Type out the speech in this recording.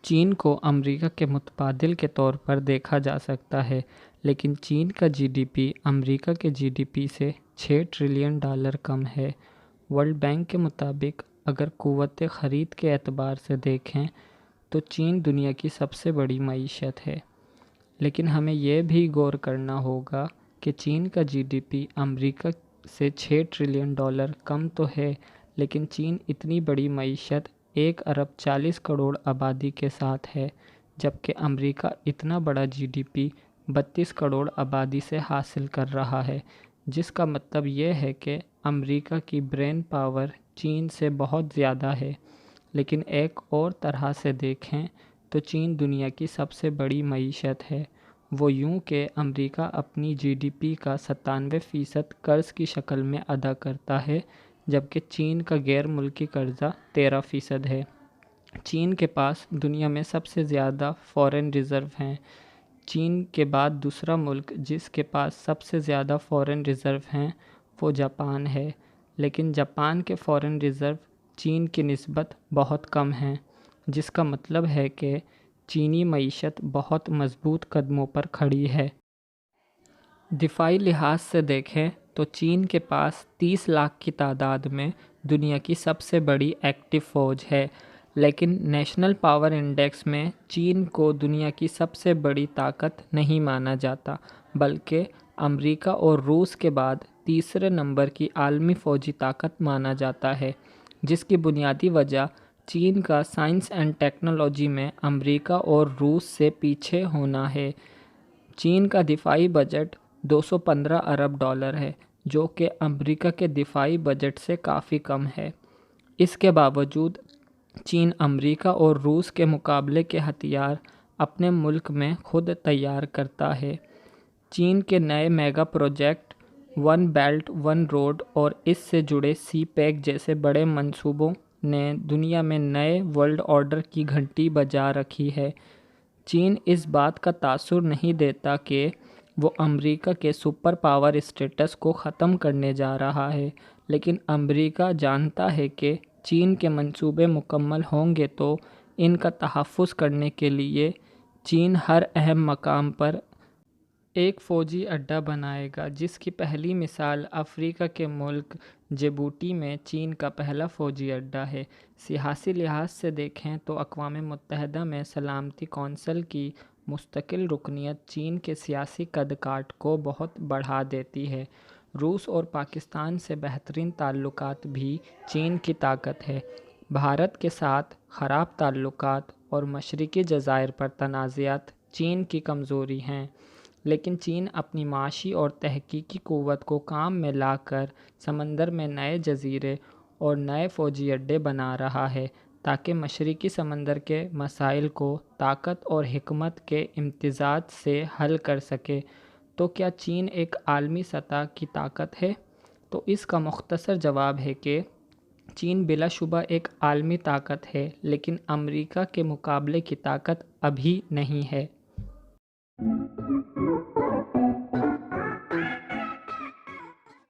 چین کو امریکہ کے متبادل کے طور پر دیکھا جا سکتا ہے، لیکن چین کا جی ڈی پی امریکہ کے جی ڈی پی سے $6 ٹریلین کم ہے۔ ورلڈ بینک کے مطابق اگر قوت خرید کے اعتبار سے دیکھیں تو چین دنیا کی سب سے بڑی معیشت ہے، لیکن ہمیں یہ بھی غور کرنا ہوگا کہ چین کا جی ڈی پی امریکہ سے $6 ٹریلین کم تو ہے، لیکن چین اتنی بڑی معیشت 1 ارب 40 کروڑ آبادی کے ساتھ ہے، جبکہ امریکہ اتنا بڑا جی ڈی پی 32 کروڑ آبادی سے حاصل کر رہا ہے، جس کا مطلب یہ ہے کہ امریکہ کی برین پاور چین سے بہت زیادہ ہے۔ لیکن ایک اور طرح سے دیکھیں تو چین دنیا کی سب سے بڑی معیشت ہے، وہ یوں کہ امریکہ اپنی جی ڈی پی کا 97% قرض کی شکل میں ادا کرتا ہے، جبکہ چین کا غیر ملکی قرضہ 13% ہے۔ چین کے پاس دنیا میں سب سے زیادہ فارن ریزرو ہیں۔ چین کے بعد دوسرا ملک جس کے پاس سب سے زیادہ فارن ریزرو ہیں وہ جاپان ہے، لیکن جاپان کے فارن ریزرو چین کی نسبت بہت کم ہیں، جس کا مطلب ہے کہ چینی معیشت بہت مضبوط قدموں پر کھڑی ہے۔ دفاعی لحاظ سے دیکھیں تو چین کے پاس 30 لاکھ کی تعداد میں دنیا کی سب سے بڑی ایکٹیو فوج ہے، لیکن نیشنل پاور انڈیکس میں چین کو دنیا کی سب سے بڑی طاقت نہیں مانا جاتا، بلکہ امریکہ اور روس کے بعد تیسرے نمبر کی عالمی فوجی طاقت مانا جاتا ہے، جس کی بنیادی وجہ چین کا سائنس اینڈ ٹیکنالوجی میں امریکہ اور روس سے پیچھے ہونا ہے۔ چین کا دفاعی بجٹ $215 ارب ہے، جو کہ امریکہ کے دفاعی بجٹ سے کافی کم ہے۔ اس کے باوجود چین امریکہ اور روس کے مقابلے کے ہتھیار اپنے ملک میں خود تیار کرتا ہے۔ چین کے نئے mega project one belt one road اور اس سے جڑے سی پیک جیسے بڑے منصوبوں نے دنیا میں نئے ورلڈ آرڈر کی گھنٹی بجا رکھی ہے۔ چین اس بات کا تاثر نہیں دیتا کہ وہ امریکہ کے سپر پاور اسٹیٹس کو ختم کرنے جا رہا ہے، لیکن امریکہ جانتا ہے کہ چین کے منصوبے مکمل ہوں گے تو ان کا تحفظ کرنے کے لیے چین ہر اہم مقام پر ایک فوجی اڈہ بنائے گا، جس کی پہلی مثال افریقہ کے ملک جبوتی میں چین کا پہلا فوجی اڈہ ہے۔ سیاسی لحاظ سے دیکھیں تو اقوام متحدہ میں سلامتی کونسل کی مستقل رکنیت چین کے سیاسی قد کاٹ کو بہت بڑھا دیتی ہے۔ روس اور پاکستان سے بہترین تعلقات بھی چین کی طاقت ہے۔ بھارت کے ساتھ خراب تعلقات اور مشرقی جزائر پر تنازعات چین کی کمزوری ہیں، لیکن چین اپنی معاشی اور تحقیقی قوت کو کام میں لا کر سمندر میں نئے جزیرے اور نئے فوجی اڈے بنا رہا ہے تاکہ مشرقی سمندر کے مسائل کو طاقت اور حکمت کے امتزاج سے حل کر سکے۔ تو کیا چین ایک عالمی سطح کی طاقت ہے؟ تو اس کا مختصر جواب ہے کہ چین بلا شبہ ایک عالمی طاقت ہے، لیکن امریکہ کے مقابلے کی طاقت ابھی نہیں ہے۔